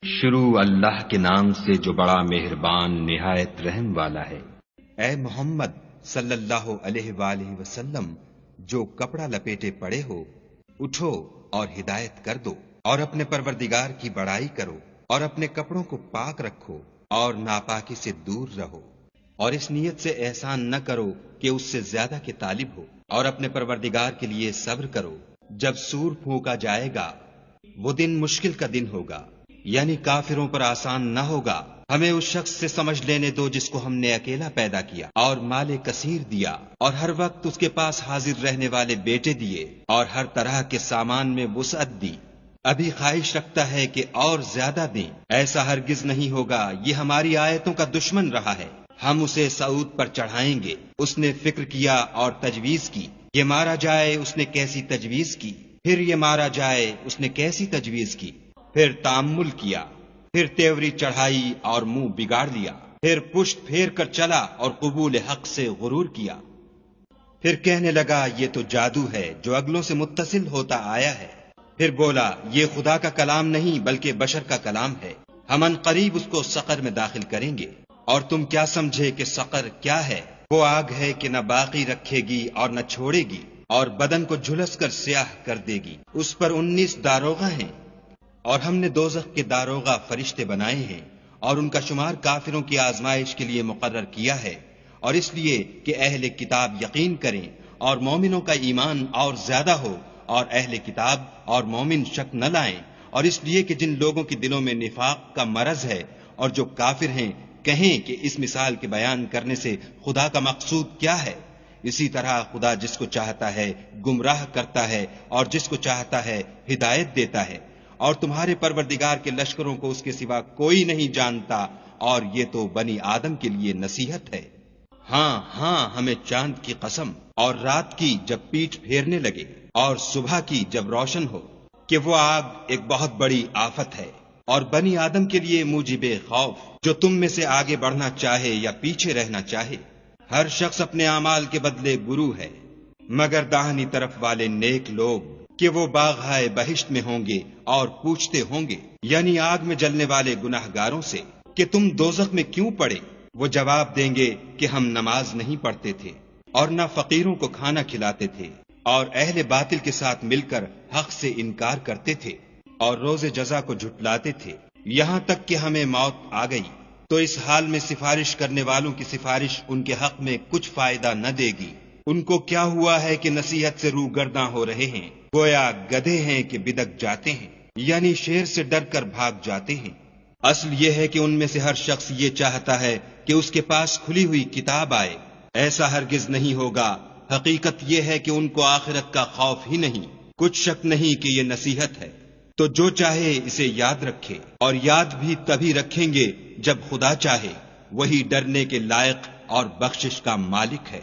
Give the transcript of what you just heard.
شروع اللہ کے نام سے جو بڑا مہربان نہایت رحم والا ہے۔ اے محمد صلی اللہ علیہ وآلہ وسلم، جو کپڑا لپیٹے پڑے ہو، اٹھو اور ہدایت کر دو اور اپنے پروردگار کی بڑائی کرو اور اپنے کپڑوں کو پاک رکھو اور ناپاکی سے دور رہو، اور اس نیت سے احسان نہ کرو کہ اس سے زیادہ کے طالب ہو، اور اپنے پروردگار کے لیے صبر کرو۔ جب سور پھونکا جائے گا وہ دن مشکل کا دن ہوگا، یعنی کافروں پر آسان نہ ہوگا۔ ہمیں اس شخص سے سمجھ لینے دو جس کو ہم نے اکیلا پیدا کیا اور مال کثیر دیا، اور ہر وقت اس کے پاس حاضر رہنے والے بیٹے دیے، اور ہر طرح کے سامان میں وسعت دی۔ ابھی خواہش رکھتا ہے کہ اور زیادہ دیں، ایسا ہرگز نہیں ہوگا۔ یہ ہماری آیتوں کا دشمن رہا ہے، ہم اسے صعود پر چڑھائیں گے۔ اس نے فکر کیا اور تجویز کی، یہ مارا جائے، اس نے کیسی تجویز کی، پھر یہ مارا جائے، اس نے کیسی تجویز کی، پھر تأمل کیا، پھر تیوری چڑھائی اور منہ بگاڑ لیا، پھر پشت پھیر کر چلا اور قبول حق سے غرور کیا، پھر کہنے لگا یہ تو جادو ہے جو اگلوں سے متصل ہوتا آیا ہے، پھر بولا یہ خدا کا کلام نہیں بلکہ بشر کا کلام ہے، ہم ان قریب اس کو سقر میں داخل کریں گے۔ اور تم کیا سمجھے کہ سقر کیا ہے؟ وہ آگ ہے کہ نہ باقی رکھے گی اور نہ چھوڑے گی، اور بدن کو جھلس کر سیاہ کر دے گی۔ اس پر 19 داروغہ ہیں، اور ہم نے دوزخ کے داروغہ فرشتے بنائے ہیں، اور ان کا شمار کافروں کی آزمائش کے لیے مقرر کیا ہے، اور اس لیے کہ اہل کتاب یقین کریں اور مومنوں کا ایمان اور زیادہ ہو، اور اہل کتاب اور مومن شک نہ لائیں، اور اس لیے کہ جن لوگوں کے دلوں میں نفاق کا مرض ہے اور جو کافر ہیں کہیں کہ اس مثال کے بیان کرنے سے خدا کا مقصود کیا ہے۔ اسی طرح خدا جس کو چاہتا ہے گمراہ کرتا ہے اور جس کو چاہتا ہے ہدایت دیتا ہے، اور تمہارے پروردگار کے لشکروں کو اس کے سوا کوئی نہیں جانتا، اور یہ تو بنی آدم کے لیے نصیحت ہے۔ ہاں ہاں، ہمیں چاند کی قسم، اور رات کی جب پیٹھ پھیرنے لگے، اور صبح کی جب روشن ہو، کہ وہ آگ ایک بہت بڑی آفت ہے، اور بنی آدم کے لیے موجب خوف، جو تم میں سے آگے بڑھنا چاہے یا پیچھے رہنا چاہے۔ ہر شخص اپنے اعمال کے بدلے گرو ہے، مگر داہنی طرف والے نیک لوگ کہ وہ باغہائے بہشت میں ہوں گے اور پوچھتے ہوں گے، یعنی آگ میں جلنے والے گناہگاروں سے، کہ تم دوزخ میں کیوں پڑے؟ وہ جواب دیں گے کہ ہم نماز نہیں پڑھتے تھے اور نہ فقیروں کو کھانا کھلاتے تھے، اور اہل باطل کے ساتھ مل کر حق سے انکار کرتے تھے، اور روز جزا کو جھٹلاتے تھے، یہاں تک کہ ہمیں موت آ گئی۔ تو اس حال میں سفارش کرنے والوں کی سفارش ان کے حق میں کچھ فائدہ نہ دے گی۔ ان کو کیا ہوا ہے کہ نصیحت سے روگرداں ہو رہے ہیں، گویا گدھے ہیں کہ بدک جاتے ہیں، یعنی شیر سے ڈر کر بھاگ جاتے ہیں۔ اصل یہ ہے کہ ان میں سے ہر شخص یہ چاہتا ہے کہ اس کے پاس کھلی ہوئی کتاب آئے، ایسا ہرگز نہیں ہوگا۔ حقیقت یہ ہے کہ ان کو آخرت کا خوف ہی نہیں، کچھ شک نہیں کہ یہ نصیحت ہے۔ تو جو چاہے اسے یاد رکھے، اور یاد بھی تبھی رکھیں گے جب خدا چاہے، وہی ڈرنے کے لائق اور بخشش کا مالک ہے۔